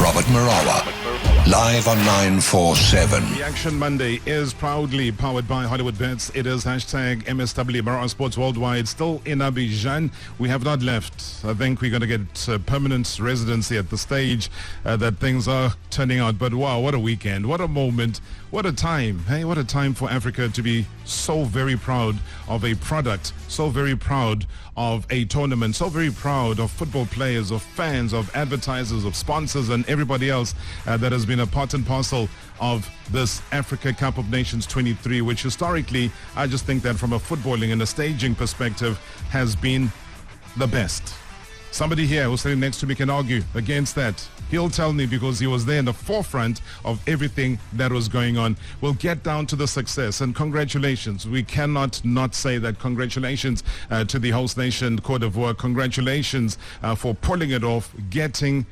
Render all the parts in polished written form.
Robert Marawa, live on 947. The Action Monday is proudly powered by Hollywood Bets. It is hashtag MSW Marawa Sports Worldwide. Still in Abidjan. We have not left. I think we're going to get permanent residency at the stage that things are turning out. But wow, what a weekend. What a moment. What a time. Hey, what a time for Africa to be so very proud of a product, so very proud of a tournament, so very proud of football players, of fans, of advertisers, of sponsors, and everybody else that has been a part and parcel of this Africa Cup of Nations 23, which historically, I just think that from a footballing and a staging perspective, has been the best. Somebody here who's sitting next to me can argue against that. He'll tell me because he was there in the forefront of everything that was going on. We'll get down to the success, and congratulations. We cannot not say that. Congratulations to the host nation, Côte d'Ivoire. Congratulations for pulling it off, getting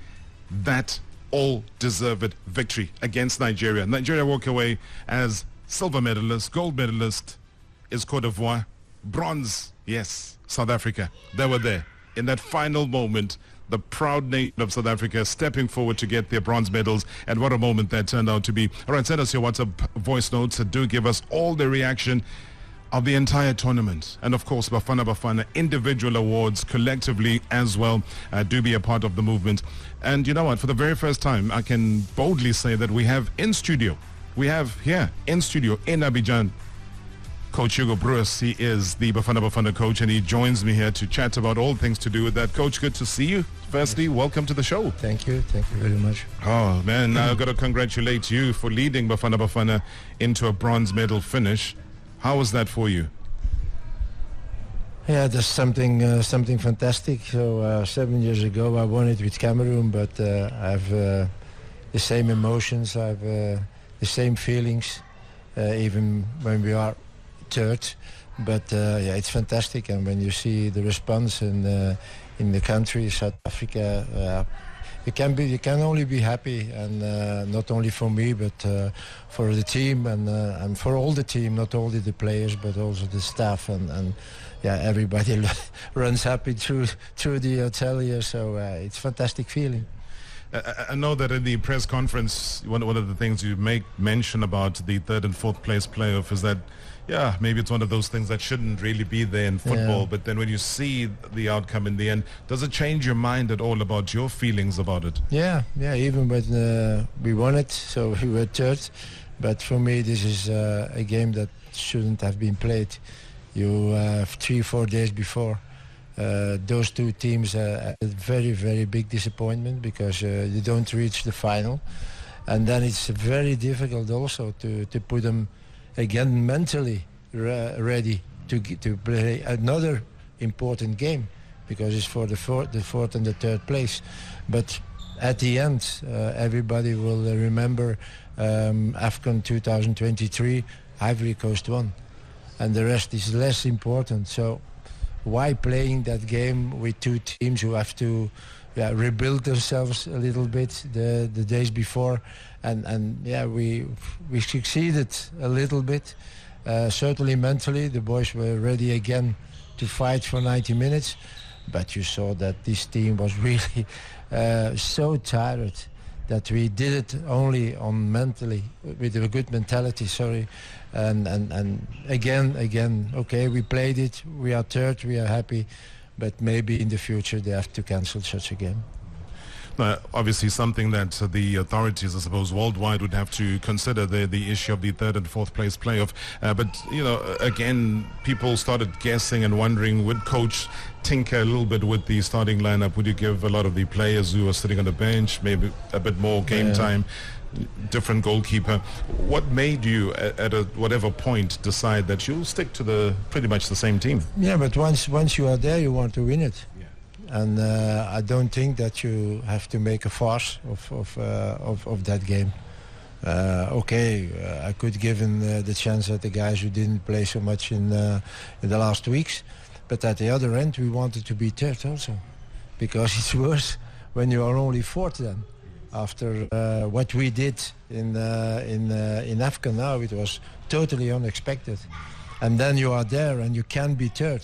that all-deserved victory against Nigeria. Nigeria walk away as silver medalist. Gold medalist is Côte d'Ivoire. Bronze, yes, South Africa. They were there. In that final moment, the proud nation of South Africa stepping forward to get their bronze medals, and what a moment that turned out to be. All right, send us your WhatsApp voice notes. Do give us all the reaction of the entire tournament. And of course, Bafana Bafana individual awards collectively as well. Do be a part of the movement. And you know what? For the very first time, I can boldly say that we have in studio, in Abidjan, Coach Hugo. He is the Bafana Bafana coach, and he joins me here to chat about all things to do with that. Coach, good to see you. Firstly, welcome to the show. Thank you very much. Oh man, I've got to congratulate you for leading Bafana Bafana into a bronze medal finish. How was that for you? Yeah, that's something fantastic. So 7 years ago I won it with Cameroon, but I have the same emotions, I have the same feelings, even when we are third. But yeah, it's fantastic, and when you see the response in the country, South Africa, you can only be happy, and not only for me, but for the team and for all the team, not only the players but also the staff, and yeah, everybody runs happy through the hotel here. So it's a fantastic feeling. I know that in the press conference, one of the things you make mention about the third and fourth place playoff is that, yeah, maybe it's one of those things that shouldn't really be there in football. Yeah. But then when you see the outcome in the end, does it change your mind at all about your feelings about it? Yeah, even when we won it, so we were third. But for me, this is a game that shouldn't have been played. You 3-4 days before. Those two teams a very, very big disappointment because you don't reach the final. And then it's very difficult also to put them again mentally ready to play another important game, because it's for the fourth and the third place. But at the end, everybody will remember AFCON 2023, Ivory Coast won. And the rest is less important. So why playing that game with two teams who have to rebuild themselves a little bit the days before? And yeah, we succeeded a little bit. Certainly mentally, the boys were ready again to fight for 90 minutes. But you saw that this team was really so tired that we did it only on mentally, with a good mentality, and again, okay, we played it, we are third, we are happy, but maybe in the future they have to cancel such a game. Obviously something that the authorities, I suppose, worldwide would have to consider, the issue of the third and fourth place playoff. But, you know, again, people started guessing and wondering, would coach tinker a little bit with the starting lineup? Would you give a lot of the players who are sitting on the bench maybe a bit more game time, different goalkeeper? What made you, at whatever point, decide that you'll stick to pretty much the same team? Yeah, but once you are there, you want to win it. And I don't think that you have to make a farce of that game. I could give the chance at the guys who didn't play so much in the last weeks, but at the other end we wanted to be third also, because it's worse when you are only fourth then. After what we did in AFCON now, it was totally unexpected. And then you are there and you can be third.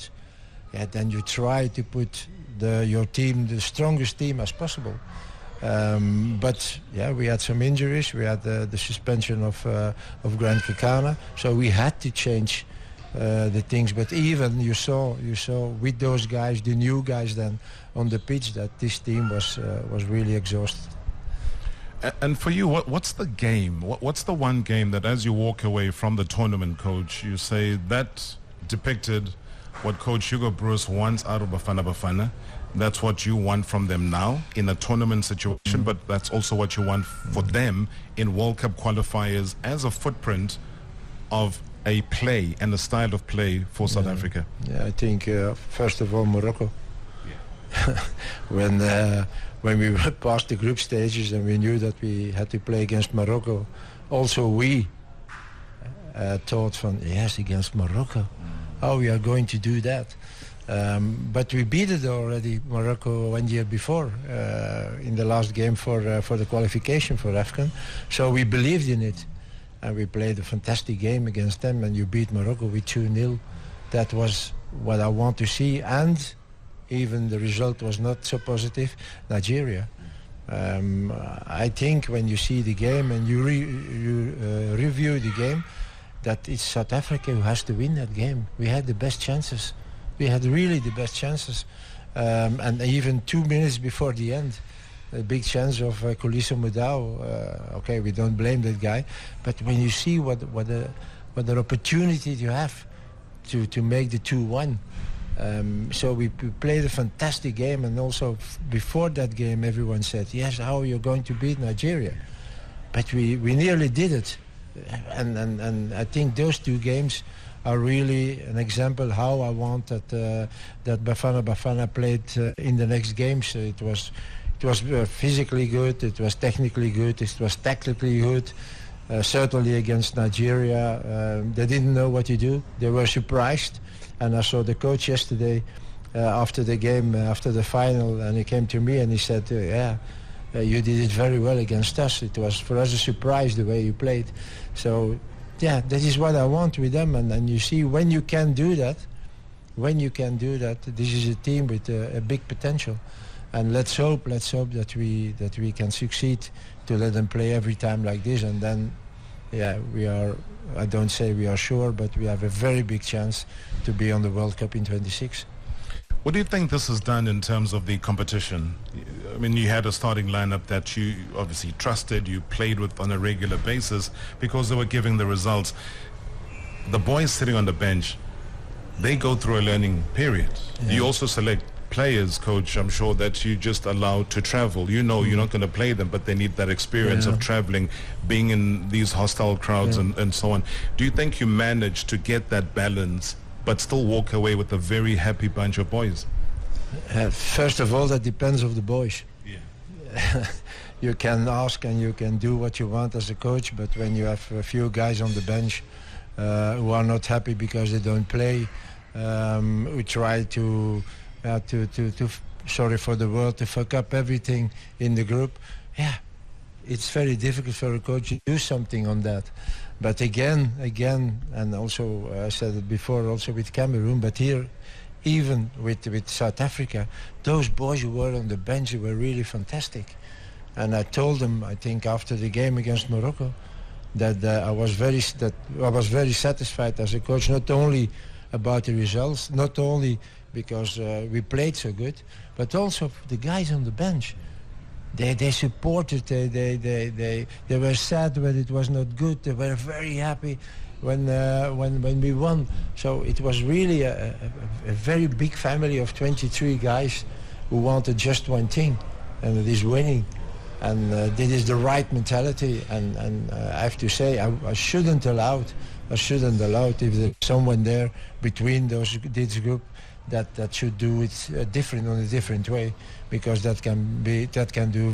Yeah, then you try to put your team, the strongest team as possible. But yeah, we had some injuries. We had the suspension of Grant Kekana, so we had to change the things. But even you saw with those guys, the new guys then on the pitch, that this team was really exhausted. And for you, what's the game? What's the one game that as you walk away from the tournament, Coach, you say that depicted what Coach Hugo Bruce wants out of Bafana Bafana? That's what you want from them now in a tournament situation, but that's also what you want for them in World Cup qualifiers as a footprint of a play and a style of play for South Africa. Yeah, I think first of all Morocco. Yeah. When we were past the group stages and we knew that we had to play against Morocco, also we thought from yes, against Morocco, how we are going to do that. But we beat it already, Morocco, 1 year before in the last game for the qualification for AFCON. So we believed in it, and we played a fantastic game against them. And you beat Morocco with 2-0. That was what I want to see. And even the result was not so positive. Nigeria. I think when you see the game and you review the game, that it's South Africa who has to win that game. We had the best chances. We had really the best chances. And even 2 minutes before the end, a big chance of Kuliso Mudau. Okay, we don't blame that guy. But when you see what an opportunity you have to make the 2-1. So we played a fantastic game. And also before that game, everyone said, yes, how are you going to beat Nigeria? But we nearly did it. And I think those 2 games are really an example how I want that Bafana Bafana played in the next games. It was physically good, it was technically good, it was tactically good. Certainly against Nigeria, they didn't know what to do. They were surprised. And I saw the coach yesterday after the game, after the final, and he came to me and he said, you did it very well against us. It was for us a surprise the way you played. So yeah, that is what I want with them. And you see, when you can do that, this is a team with a big potential. And let's hope that we can succeed to let them play every time like this. And then, yeah, we are, I don't say we are sure, but we have a very big chance to be on the World Cup in 26. What do you think this has done in terms of the competition? I mean, you had a starting lineup that you obviously trusted, you played with on a regular basis because they were giving the results. The boys sitting on the bench, they go through a learning period. Yeah. You also select players, Coach, I'm sure, that you just allow to travel. You know you're not going to play them, but they need that experience of traveling, being in these hostile crowds and so on. Do you think you managed to get that balance but still walk away with a very happy bunch of boys? First of all, that depends on the boys. Yeah. You can ask and you can do what you want as a coach, but when you have a few guys on the bench who are not happy because they don't play, who try to sorry for the word, to fuck up everything in the group, it's very difficult for a coach to do something on that. But again, and also I said it before, also with Cameroon, but here, even with South Africa, those boys who were on the bench were really fantastic. And I told them, I think after the game against Morocco, that I was very satisfied as a coach, not only about the results, not only because we played so good, but also the guys on the bench. They supported. They were sad when it was not good. They were very happy when we won. So it was really a very big family of 23 guys who wanted just one thing, and it is winning. And this is the right mentality. And I have to say, I shouldn't allow if there's someone there between this group that should do it different on a different way, because that can do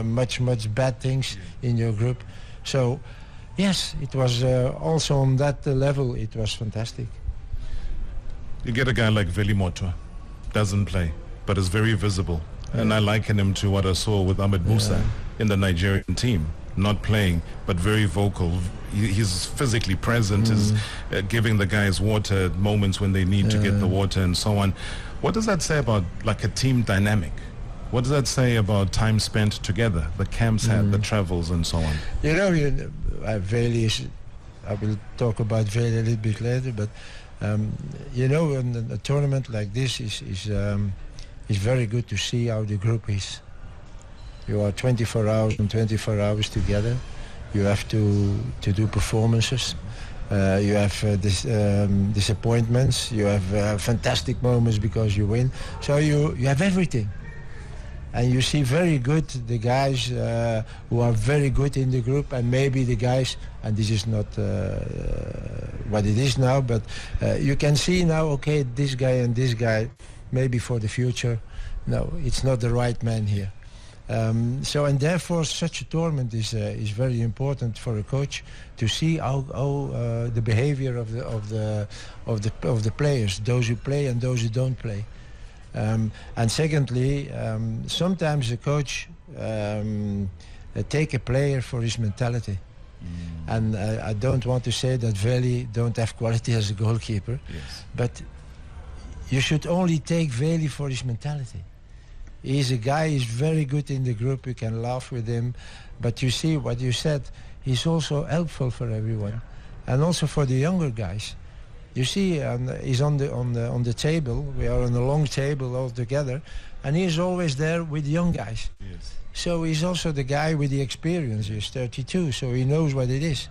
much bad things in your group. So yes, it was also on that level it was fantastic. You get a guy like Veli Motwa, doesn't play but is very visible, and I liken him to what I saw with Ahmed Musa in the Nigerian team. Not playing, but very vocal. He's physically present, is giving the guys water at moments when they need to get the water and so on. What does that say about like a team dynamic? What does that say about time spent together, the camps had, the travels and so on? You know, Veli is, I will talk about Veli a little bit later, but you know, in a tournament like this is very good to see how the group is. You are 24 hours and 24 hours together. You have to do performances. You have disappointments. You have fantastic moments because you win. So you have everything. And you see very good the guys who are very good in the group, and maybe the guys, and this is not what it is now, but you can see now, okay, this guy and this guy, maybe for the future, no, it's not the right man here. So and therefore such a tournament is very important for a coach to see how the behavior of the players, those who play and those who don't play. And secondly, sometimes a coach take a player for his mentality. And I don't want to say that Veli don't have quality as a goalkeeper, but you should only take Veli for his mentality. He's a guy, he's very good in the group, you can laugh with him, but you see what you said, he's also helpful for everyone, and also for the younger guys. You see, he's on the table. We are on a long table all together, and he's always there with young guys. Yes. So he's also the guy with the experience. He's 32, so he knows what it is.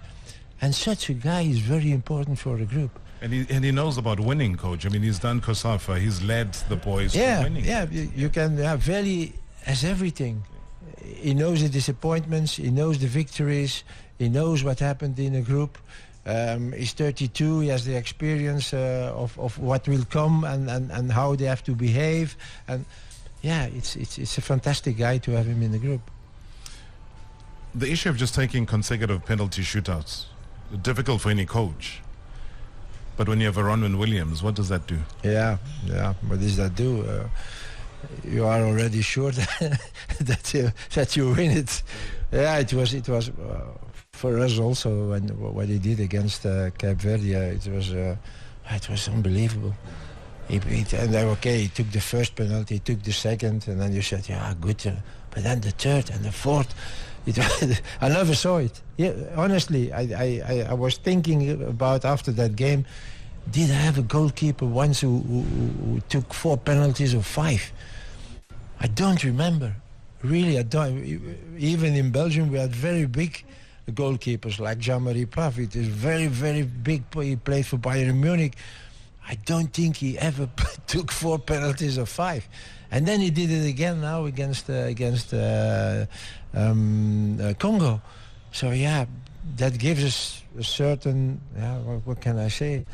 And such a guy is very important for the group. And he knows about winning, coach. I mean, he's done COSAFA. He's led the boys to winning. Yeah, you can have Veli has everything. He knows the disappointments. He knows the victories. He knows what happened in a group. He's 32, he has the experience of what will come and how they have to behave. And yeah, it's a fantastic guy to have him in the group. The issue of just taking consecutive penalty shootouts, difficult for any coach. But when you have a Ronwen Williams, what does that do? Yeah, what does that do? You are already sure that you win it. Yeah, it was for us also, and what he did against Cape Verde, it was unbelievable. He took the first penalty, he took the second, and then you said, yeah, good. But then the third and the fourth, I never saw it. Yeah, honestly, I was thinking about after that game, did I have a goalkeeper once who took 4 penalties or 5? I don't remember. Really, I don't. Even in Belgium, we had very big goalkeepers like Jean-Marie Paf. It is very, very big. He played for Bayern Munich. I don't think he ever took 4 penalties or 5. And then he did it again now against Congo. So yeah, that gives us a certain, what can I say?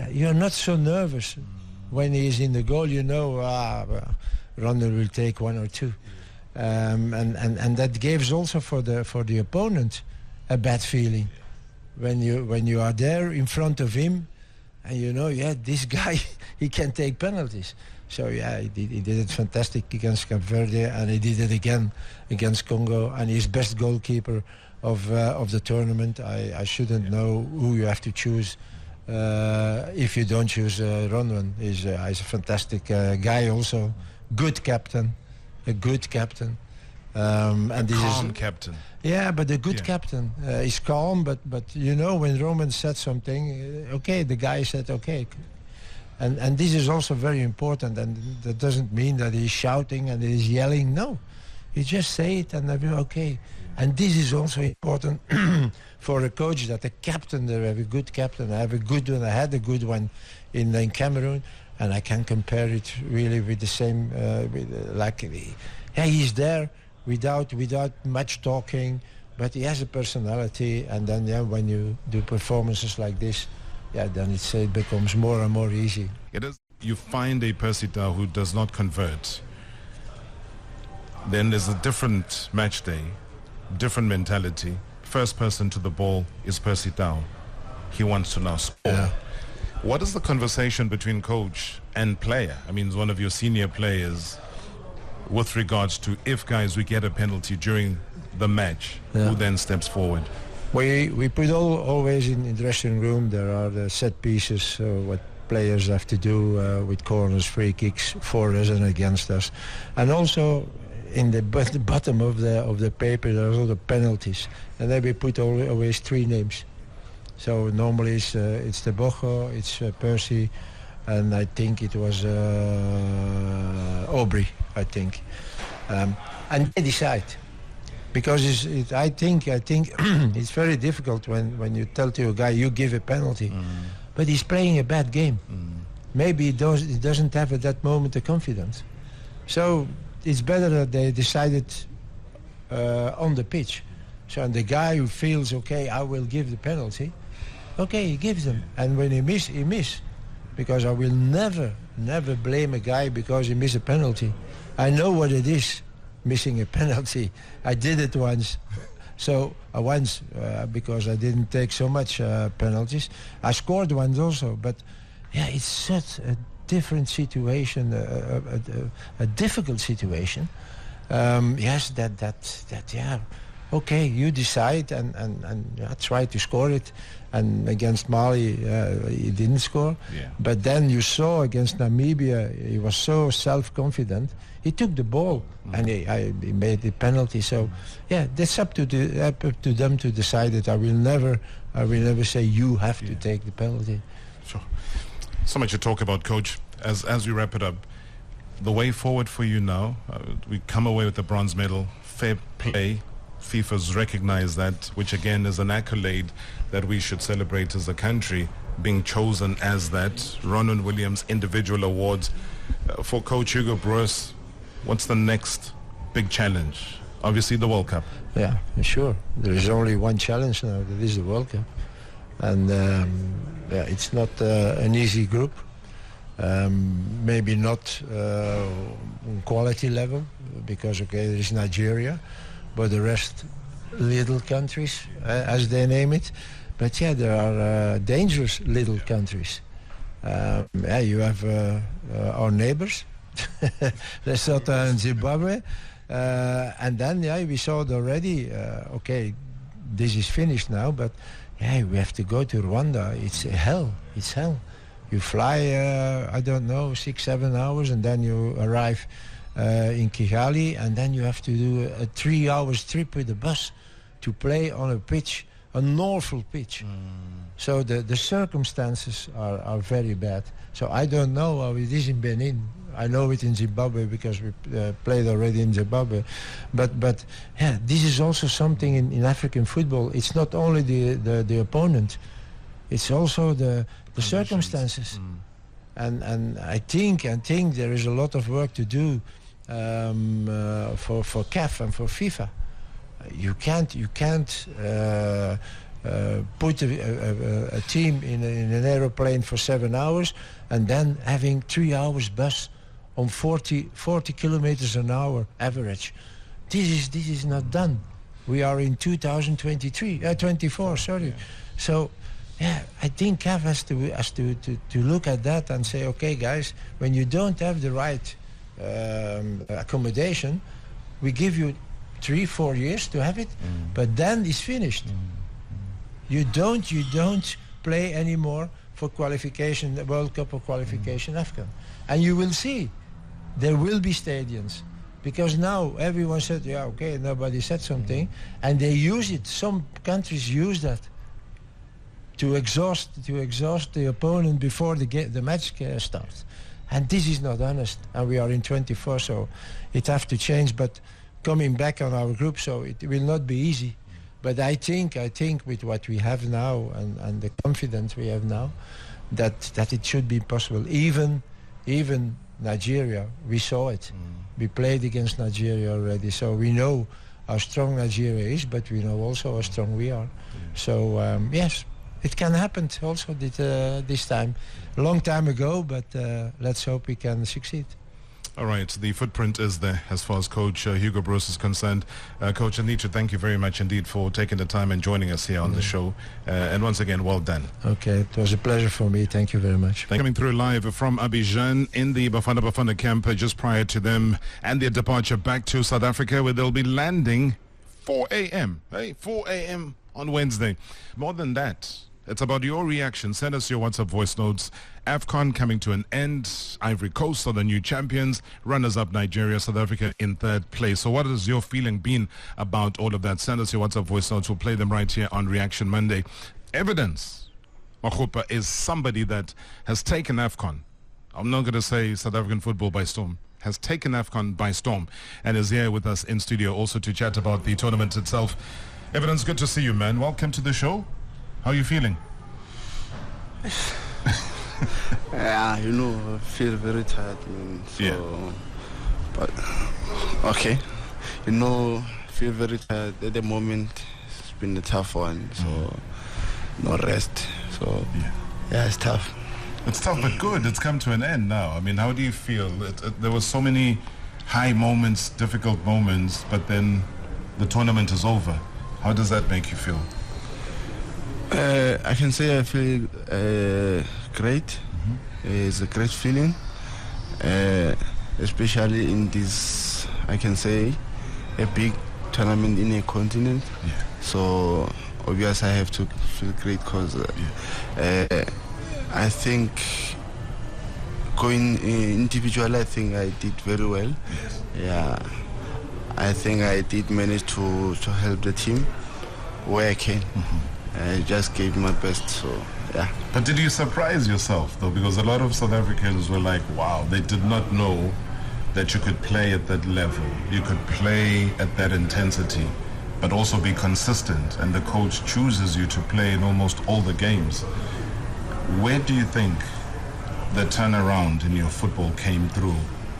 You're not so nervous when he is in the goal. You know, Ronald will take 1 or 2. And that gives also for the opponent a bad feeling when you are there in front of him, and you know, this guy he can take penalties. So yeah, he did it fantastic against Cape Verde, and he did it again against Congo, and he's best goalkeeper of the tournament. I shouldn't know who you have to choose if you don't choose Ronwen. He's a fantastic guy also, good captain, a good captain. And this calm captain. Yeah, but a good captain. He's calm, but you know, when Roman said something, okay, the guy said okay. And this is also very important, and that doesn't mean that he's shouting and he's yelling. No, he just say it and they'll be okay. And this is also important for a coach, that a captain, they have a good captain. I have a good one. I had a good one in Cameroon, and I can compare it really with the same. He's there without much talking, but he has a personality. And then when you do performances like this, then it becomes more and more easy. It is. You find a Percy Tau who does not convert, then there's a different match day, different mentality. First person to the ball is Percy Tau. He wants to now score. Yeah. What is the conversation between coach and player? I mean, one of your senior players, with regards to if, guys, we get a penalty during the match, who then steps forward? We put always in the dressing room, there are the set pieces, what players have to do with corners, free kicks, for us and against us. And also in the bottom of the paper there's all the penalties, and then we put always 3 names. So normally it's the Bocho, it's Percy, and I think it was Aubrey, I think. And they decide. Because I think it's very difficult when you tell to a guy you give a penalty, but he's playing a bad game. Maybe he doesn't have at that moment the confidence. So it's better that they decided on the pitch. So and the guy who feels okay, I will give the penalty. Okay, he gives them, and when he miss, because I will never blame a guy because he missed a penalty. I know what it is. Missing a penalty. I did it once. So because I didn't take so much penalties. I scored once also, but yeah, it's such a different situation, a difficult situation. Yes, that yeah, okay, you decide and try to score it. And against Mali, he didn't score. Yeah. But then you saw against Namibia, he was so self-confident. He took the ball and he made the penalty. So, yeah, that's up to them to decide it. I will never say you have to take the penalty. Sure. So much to talk about, Coach. As we wrap it up, the way forward for you now, we come away with the bronze medal, fair play. FIFA's recognized that, which again is an accolade that we should celebrate as a country, being chosen as that. Ronwen Williams individual awards. For Coach Hugo Broos, what's the next big challenge? Obviously the World Cup. Yeah, sure. There is only one challenge now, that is the World Cup. And it's not an easy group. Maybe not on quality level, because, okay, there is Nigeria, but the rest little countries, as they name it. But yeah, there are dangerous little countries. Yeah, you have our neighbors, Lesotho and Zimbabwe. And then, yeah, we saw it already. Okay, this is finished now, but yeah, we have to go to Rwanda. It's hell. It's hell. You fly, I don't know, 6-7 hours, and then you arrive in Kigali, and then you have to do a 3 hours trip with the bus to play on a pitch, an awful pitch. So the circumstances are very bad. So I don't know how it is in Benin. I know it in Zimbabwe because we played already in Zimbabwe. But yeah, this is also something in African football. It's not only the opponent, it's also the circumstances. And I think there is a lot of work to do for CAF and for FIFA. You can't put a team in an aeroplane for 7 hours and then having 3 hours bus on 40 kilometers an hour average. This is not done. We are in 24. Sorry. Yeah. So, yeah, I think CAF has to look at that and say, okay, guys, when you don't have the right accommodation, we give you 3-4 years to have it, but then it's finished. You don't play anymore for qualification, the World Cup or qualification AFCON. And you will see, there will be stadiums. Because now everyone said, yeah, okay, nobody said something, and they use it. Some countries use that to exhaust the opponent before the match starts. And this is not honest. And we are in 24, so it have to change. But coming back on our group, so it will not be easy. But I think with what we have now and the confidence we have now, that it should be possible. Even Nigeria, we saw it. We played against Nigeria already, so we know how strong Nigeria is, but we know also how strong we are. So yes, it can happen also this time. A long time ago, but let's hope we can succeed. All right, the footprint is there as far as Coach Hugo Broos is concerned. Coach Anitra, thank you very much indeed for taking the time and joining us here on the show. And once again, well done. Okay, it was a pleasure for me. Thank you very much. Coming through live from Abidjan in the Bafana Bafana camp just prior to them and their departure back to South Africa, where they'll be landing 4 a.m. 4 a.m. on Wednesday. More than that, It's about your reaction. Send us your WhatsApp voice notes. AFCON coming to an end. Ivory Coast are the new champions. Runners-up Nigeria, South Africa in third place. So what has your feeling been about all of that? Send us your WhatsApp voice notes. We'll play them right here on Reaction Monday. Evidence. Makgopa is somebody that has taken AFCON. I'm not going to say South African football by storm. Has taken AFCON by storm and is here with us in studio also to chat about the tournament itself. Evidence, good to see you, man. Welcome to the show. How are you feeling? Yeah, I feel very tired, man. So, yeah. But, okay. Feel very tired at the moment. It's been a tough one, so no rest. So, yeah, it's tough. It's tough, but good. It's come to an end now. I mean, how do you feel? There were so many high moments, difficult moments, but then the tournament is over. How does that make you feel? I can say I feel great. It's a great feeling, especially in this, I can say, a big tournament in a continent. Yeah. So, obviously, I have to feel great because I think going individually, I think I did very well. Yes. Yeah, I think I did manage to help the team where I can. I just gave my best, so yeah. But did you surprise yourself, though? Because a lot of South Africans were like, wow, they did not know that you could play at that level. You could play at that intensity, but also be consistent. And the coach chooses you to play in almost all the games. Where do you think the turnaround in your football came through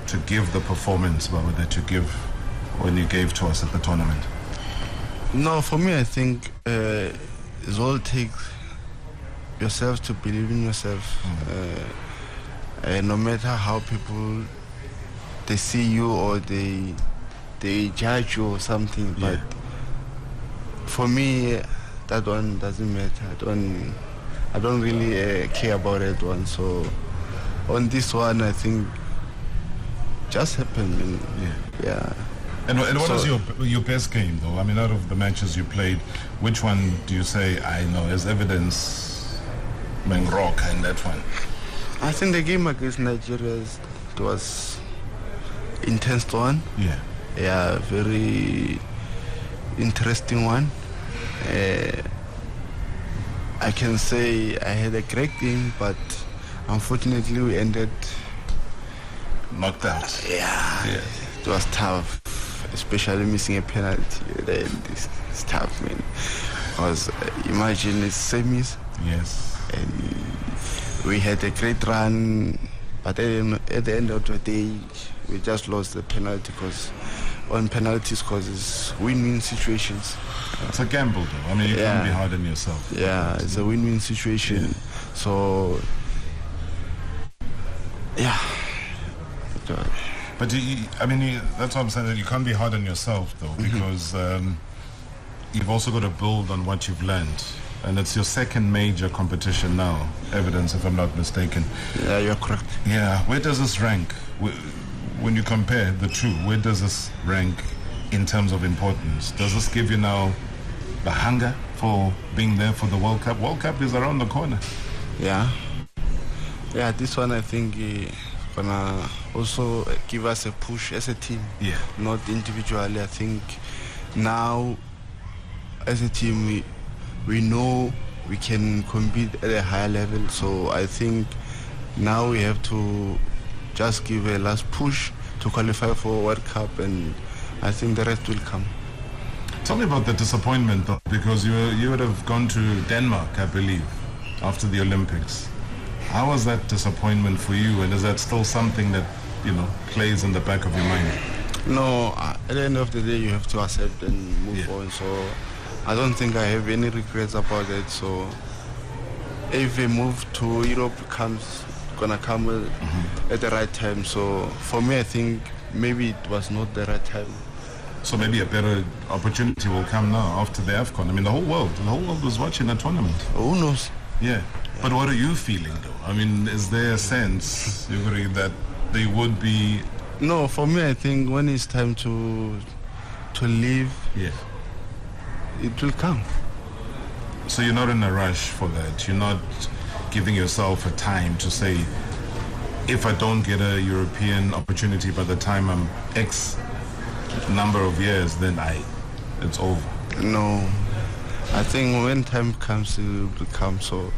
to give the performance, Baba, that you give when you gave to us at the tournament? No, for me, I think it all takes yourself to believe in yourself. No matter how people they see you or they judge you or something, but for me, that one doesn't matter. I don't really care about that one. So on this one, I think just happened. And, yeah. And what was your best game, though? I mean, out of the matches you played, which one do you say, I know, as evidence, Mangroka in that one? I think the game against Nigeria was intense one. Yeah. Yeah, very interesting one. I can say I had a great game, but unfortunately we ended knocked out. Yeah. It was tough. Especially missing a penalty. It's tough, man. Because imagine it's semis. Yes. And we had a great run, but at the end of the day, we just lost the penalty because on penalties causes win-win situations. It's a gamble, though. I mean, you can't be hard on yourself. Yeah, it's a win-win situation. Yeah. So, yeah. But that's what I'm saying, that you can't be hard on yourself, though, because you've also got to build on what you've learned. And it's your second major competition now, evidence, if I'm not mistaken. Yeah, you're correct. Yeah, where does this rank? When you compare the two, where does this rank in terms of importance? Does this give you now the hunger for being there for the World Cup? World Cup is around the corner. Yeah. Yeah, this one I think gonna also give us a push as a team, not individually. I think now as a team we know we can compete at a higher level, so I think now we have to just give a last push to qualify for World Cup, and I think the rest will come. Tell me about the disappointment, though, because you would have gone to Denmark, I believe, after the Olympics. How was that disappointment for you, and is that still something that, plays in the back of your mind? No, at the end of the day, you have to accept and move on. So I don't think I have any regrets about it. So if a move to Europe gonna come at the right time. So for me, I think maybe it was not the right time. So maybe a better opportunity will come now after the AFCON. I mean, the whole world was watching the tournament. Who knows? Yeah. But what are you feeling, though? I mean, is there a sense, Hugo, that they would be... No, for me, I think when it's time to leave, it will come. So you're not in a rush for that. You're not giving yourself a time to say, if I don't get a European opportunity by the time I'm X number of years, then it's over. No, I think when time comes, it will come. So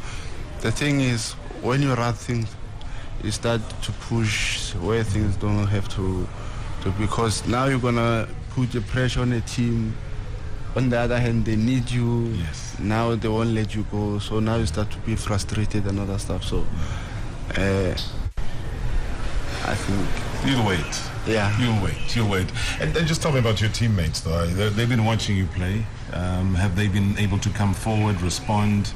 the thing is, when you run things, you start to push where things don't have to because now you're gonna put the pressure on the team. On the other hand, they need you. Yes. Now they won't let you go. So now you start to be frustrated and other stuff. So I think you'll wait. Yeah. You'll wait. And just tell me about your teammates, though. They've been watching you play. Have they been able to come forward, respond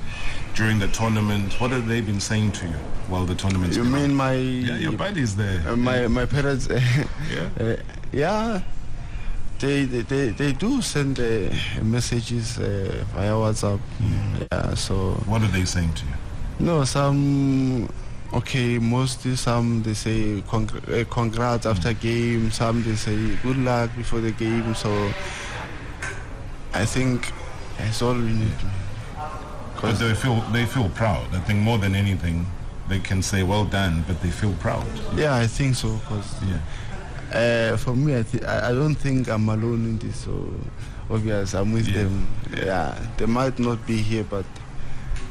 during the tournament? What have they been saying to you while the tournament's You mean on? Your buddies there. My parents? Yeah. They do send messages via WhatsApp. Yeah. So. What are they saying to you? No, some. Okay, mostly some they say congrats after game, some they say good luck before the game, so I think that's all we need. But they feel proud. I think more than anything, they can say well done, but they feel proud. Yeah, I think so, because for me, I don't think I'm alone in this, so obviously I'm with them. Yeah, they might not be here, but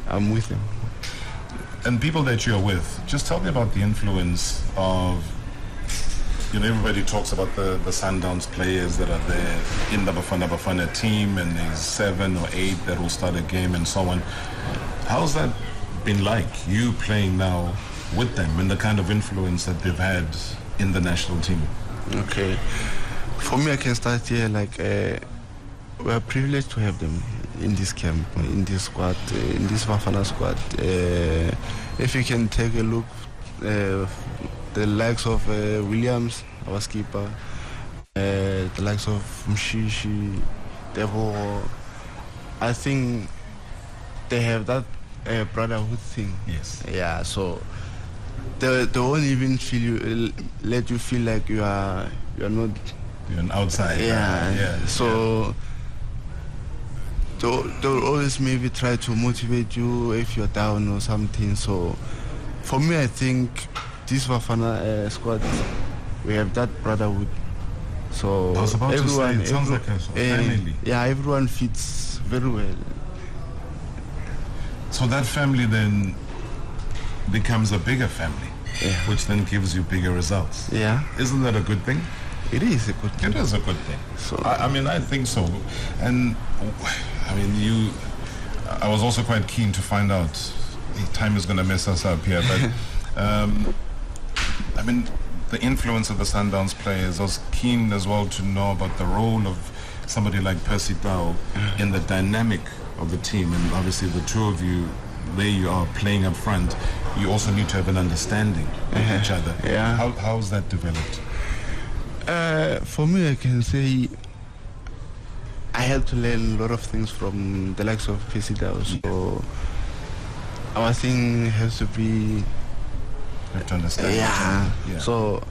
I'm with them. And people that you're with, just tell me about the influence of, everybody talks about the Sundowns players that are there in the Bafana Bafana team, and there's 7 or 8 that will start a game and so on. How's that been like, you playing now with them and the kind of influence that they've had in the national team? Okay. For me, I can start here, we are privileged to have them in this camp, in this squad, in this Bafana squad. If you can take a look, the likes of Williams, our skipper, the likes of Mshishi, Devo, I think they have that brotherhood thing. Yes. Yeah, so they won't even let you feel like you're not. You're an outsider. Yeah. So. They'll always maybe try to motivate you if you're down or something. So for me, I think this Bafana squad, we have that brotherhood. So I was about everyone, to say, it sounds like a family. Yeah, everyone fits very well. So that family then becomes a bigger family, which then gives you bigger results. Yeah. Isn't that a good thing? It is a good thing. It is a good thing. So I think so. And I was also quite keen to find out, time is going to mess us up here, but the influence of the Sundowns players, I was keen as well to know about the role of somebody like Percy Tau in the dynamic of the team. And obviously the two of you, there you are playing up front, you also need to have an understanding of each other. Yeah. How's that developed? For me, I can say I had to learn a lot of things from the likes of Percy Tau. So our thing has to be... You have to understand. Yeah. So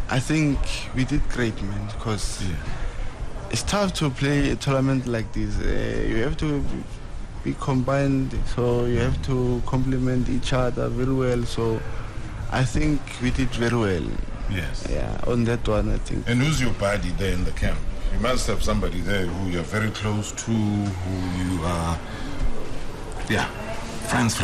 I think we did great, man, because it's tough to play a tournament like this. You have to be combined, so you have to complement each other very well. So I think we did very well. Yes. Yeah, on that one, I think. And who's your buddy there in the camp? You must have somebody there who you're very close to, who you are, friends.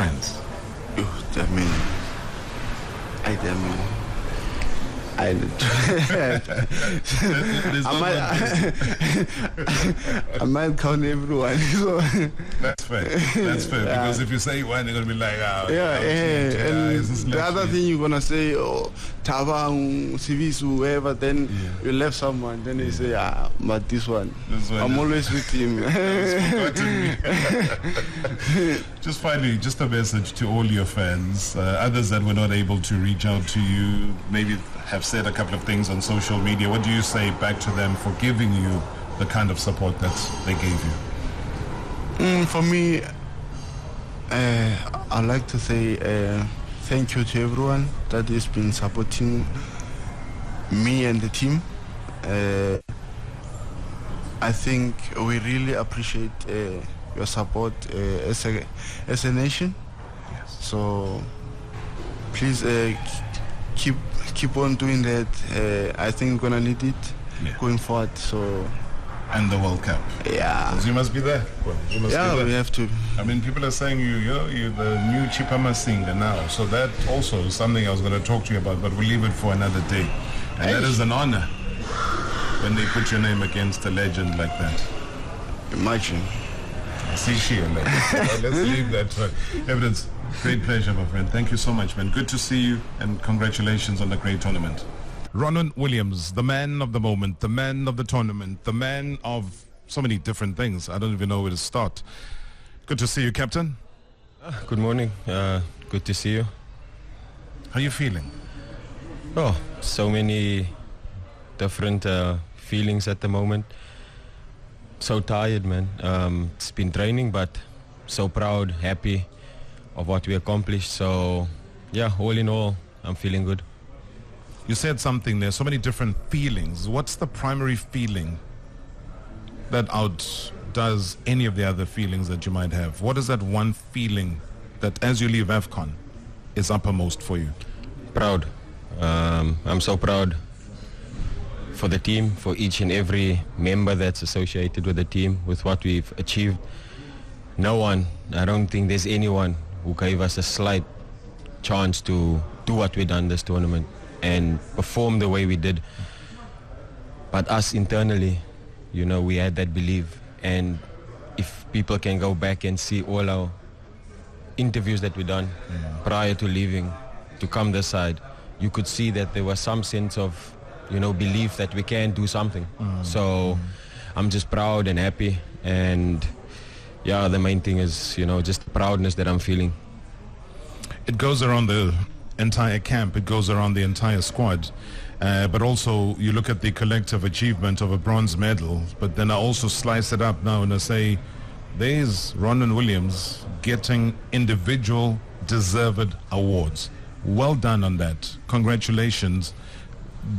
I might count everyone. So. That's fair, because if you say one, they're going to be like, and the other thing you're going to say, Tabang, Civis, whoever, then you left someone, then you say, but this one I'm always with him. Just finally, just a message to all your fans, others that were not able to reach out to you, maybe have said a couple of things on social media. What do you say back to them for giving you the kind of support that they gave you? For me, I'd like to say thank you to everyone that has been supporting me and the team. I think we really appreciate your support as a nation. Yes. So please keep on doing that. I think we're gonna need it going forward. So. And the World Cup. Yeah. You must be there. Well, you must be there. We have to. I mean, people are saying you're the new Chipama singer now. So that also is something I was going to talk to you about, but we'll leave it for another day. And that is an honor when they put your name against a legend like that. Imagine. See, let's leave that for evidence. Great pleasure, my friend. Thank you so much, man. Good to see you, and congratulations on the great tournament. Ronwen Williams, the man of the moment, the man of the tournament, the man of so many different things. I don't even know where to start. Good to see you, Captain. Good morning. Good to see you. How are you feeling? Oh, so many different feelings at the moment. So tired, man. It's been training, but so proud, happy of what we accomplished. So, yeah, all in all, I'm feeling good. You said something there, so many different feelings. What's the primary feeling that outdoes any of the other feelings that you might have? What is that one feeling that as you leave AFCON is uppermost for you? Proud. I'm so proud for the team, for each and every member that's associated with the team, with what we've achieved. No one, I don't think there's anyone who gave us a slight chance to do what we've done this tournament and perform the way we did. But us internally, we had that belief. And if people can go back and see all our interviews that we done prior to leaving to come this side, you could see that there was some sense of, belief that we can do something. So I'm just proud and happy. And yeah, the main thing is, just the proudness that I'm feeling. It goes around the entire camp, it goes around the entire squad, but also you look at the collective achievement of a bronze medal, but then I also slice it up now and I say there's Ronwen Williams getting individual deserved awards. Well done on that. Congratulations.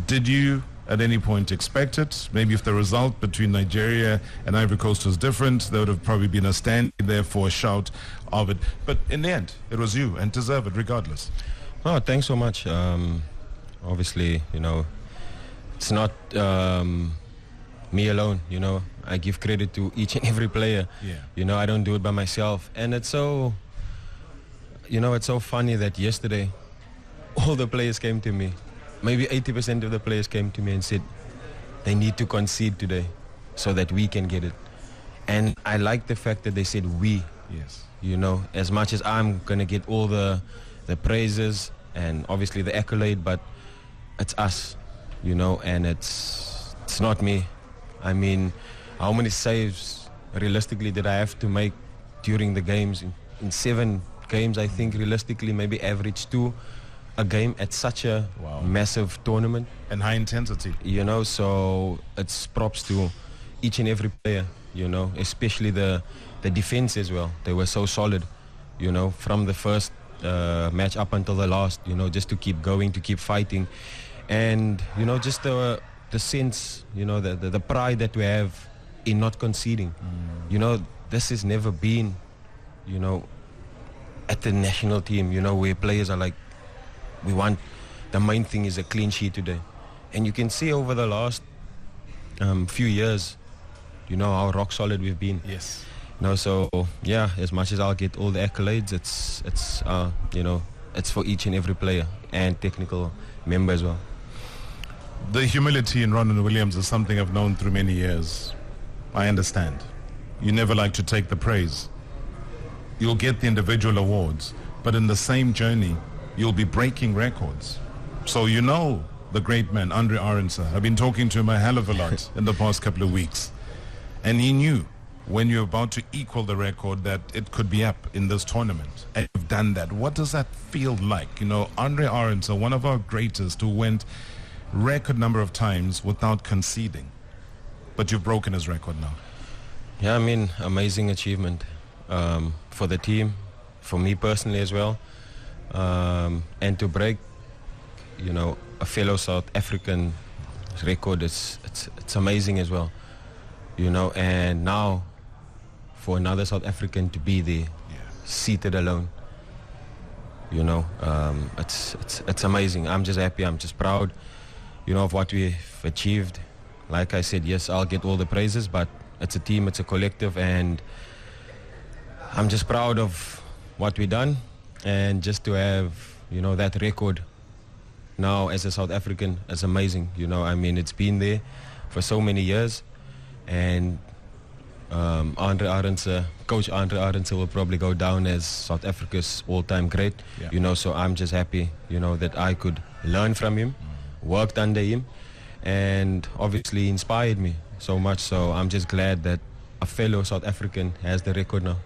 Did you at any point expect it? Maybe if the result between Nigeria and Ivory Coast was different, there would have probably been a stand there for a shout of it. But in the end, it was you and deserved regardless. Oh, thanks so much. Obviously, it's not me alone, I give credit to each and every player. Yeah. I don't do it by myself. And it's so, it's so funny that yesterday all the players came to me. Maybe 80% of the players came to me and said they need to concede today so that we can get it. And I like the fact that they said we. Yes. As much as I'm going to get all the praises and obviously the accolade, but it's us, and it's not me. I mean, how many saves realistically did I have to make during the games? In 7 games, I think realistically maybe average 2 a game at such a massive tournament. And high intensity. So it's props to each and every player, especially the defense as well. They were so solid, from the first match up until the last, just to keep going, to keep fighting. And, just the sense, the pride that we have in not conceding. This has never been, at the national team, where players are like, the main thing is a clean sheet today. And you can see over the last few years, how rock solid we've been. Yes. So yeah, as much as I'll get all the accolades, it's for each and every player and technical member as well. The humility in Ronwen Williams is something I've known through many years. I understand. You never like to take the praise. You'll get the individual awards, but in the same journey, you'll be breaking records. So the great man, Andre Arendse. I've been talking to him a hell of a lot in the past couple of weeks. And he knew when you're about to equal the record that it could be up in this tournament. And you've done that. What does that feel like? Andre Arendse, one of our greatest, who went record number of times without conceding. But you've broken his record now. Yeah, I mean, amazing achievement for the team, for me personally as well. And to break, a fellow South African record, it's amazing as well. And now for another South African to be there, seated alone. You know, it's amazing. I'm just happy. I'm just proud, you know, of what we've achieved. Like I said, yes, I'll get all the praises, but it's a team, it's a collective, and I'm just proud of what we've done, and just to have, you know, that record now as a South African is amazing. You know, I mean, it's been there for so many years, and Coach Andre Arendse will probably go down as South Africa's all-time great. Yeah. You know, so I'm just happy, you know, that I could learn from him, worked under him, and obviously inspired me so much. So I'm just glad that a fellow South African has the record now.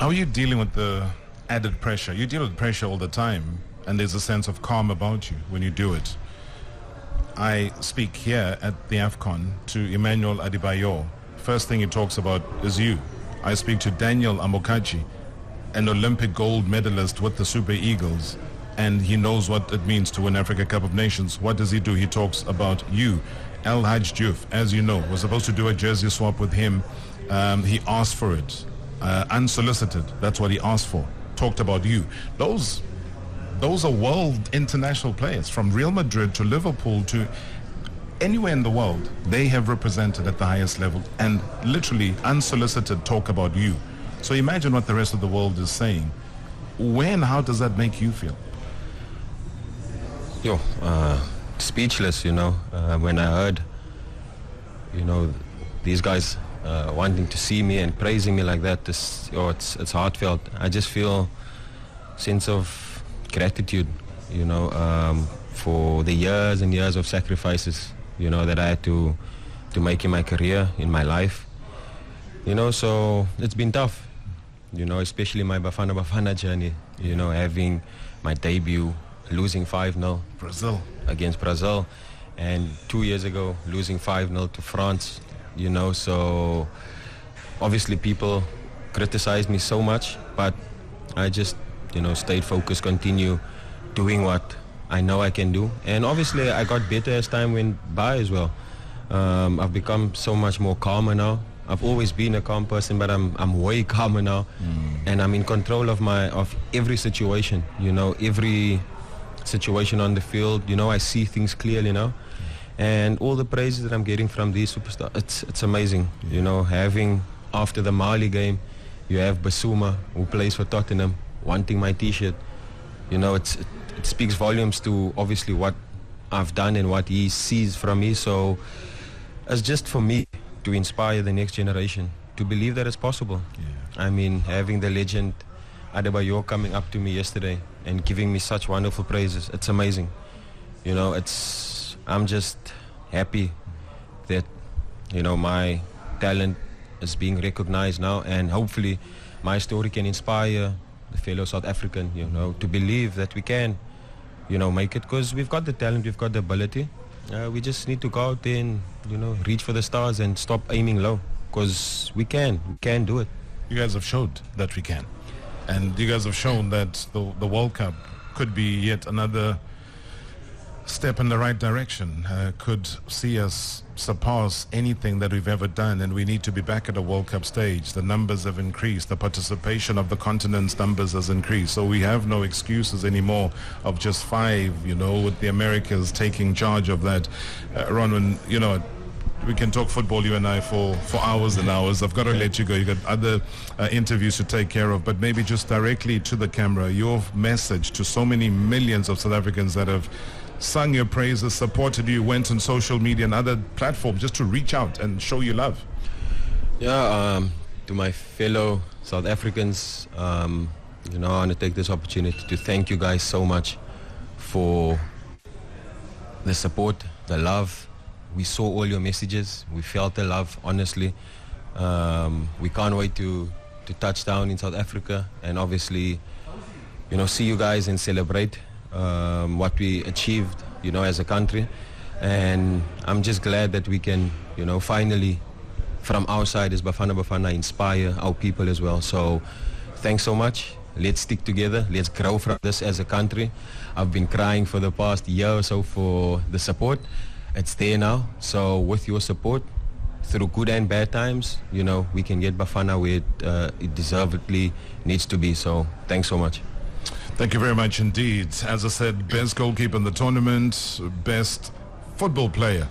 How are you dealing with the added pressure? You deal with pressure all the time, and there's a sense of calm about you when you do it. I speak here at the AFCON to Emmanuel Adebayor. First thing he talks about is you. I speak to Daniel Amokachi, an Olympic gold medalist with the Super Eagles, and he knows what it means to win Africa Cup of Nations. What does he do? He talks about you. El Hadj Diouf, as you know, was supposed to do a jersey swap with him. He asked for it. Unsolicited, that's what he asked for. Talked about you. Those are world international players, from Real Madrid to Liverpool to anywhere in the world. They have represented at the highest level, and literally unsolicited talk about you. So imagine what the rest of the world is saying. How does that make you feel? Speechless, you know, when I heard, you know, these guys wanting to see me and praising me like that. It's heartfelt. I just feel sense of gratitude, you know, for the years and years of sacrifices, you know, that I had to make in my career, in my life. You know, so it's been tough, you know, especially my Bafana Bafana journey, you know, having my debut, losing 5-0 against Brazil, and 2 years ago losing 5-0 to France, you know. So obviously people criticized me so much, but I just, you know, stayed focused, continue doing what I know I can do. And obviously I got better as time went by as well. I've become so much more calmer now. I've always been a calm person, but I'm way calmer now. And I'm in control of every situation, you know, every situation on the field. You know, I see things clearly now. And all the praises that I'm getting from these superstars, it's amazing. You know, having, after the Mali game, you have Basuma, who plays for Tottenham, wanting my T-shirt. You know, it speaks volumes to obviously what I've done and what he sees from me. So it's just for me to inspire the next generation to believe that it's possible. I mean, having the legend Adebayor coming up to me yesterday and giving me such wonderful praises, it's amazing. You know, I'm just happy that, you know, my talent is being recognized now, and hopefully my story can inspire the fellow South African, you know, to believe that we can, you know, make it, because we've got the talent, we've got the ability. We just need to go out there and, you know, reach for the stars and stop aiming low, because we can do it. You guys have showed that we can, and you guys have shown that the World Cup could be yet another step in the right direction, could see us surpass anything that we've ever done, and we need to be back at a World Cup stage. The numbers have increased, the participation of the continent's numbers has increased, so we have no excuses anymore of just 5, you know, with the Americas taking charge of that. Ronwen, you know, we can talk football, you and I, for hours and hours. I've got to let you go. You've got other interviews to take care of, but maybe just directly to the camera, your message to so many millions of South Africans that have sung your praises, supported you, went on social media and other platforms just to reach out and show you love. To my fellow South Africans, you know, I want to take this opportunity to thank you guys so much for the support, the love. We saw all your messages. We felt the love, honestly. We can't wait to touch down in South Africa and obviously, you know, see you guys and celebrate what we achieved, you know, as a country. And I'm just glad that we can, you know, finally, from our side as Bafana Bafana, inspire our people as well. So thanks so much. Let's stick together. Let's grow from this as a country. I've been crying for the past year or so for the support. It's there now. So with your support, through good and bad times, we can get Bafana where it deservedly needs to be. So thanks so much. Thank you very much indeed. As I said, best goalkeeper in the tournament, best football player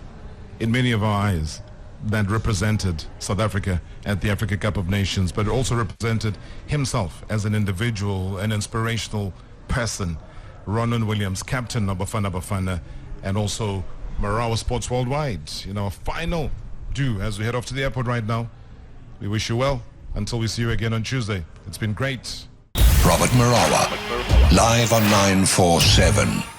in many of our eyes that represented South Africa at the Africa Cup of Nations, but also represented himself as an individual, an inspirational person. Ronwen Williams, captain of Bafana Bafana, and also Marawa Sports Worldwide. A final due as we head off to the airport right now. We wish you well until we see you again on Tuesday. It's been great. Robert Marawa, live on 947.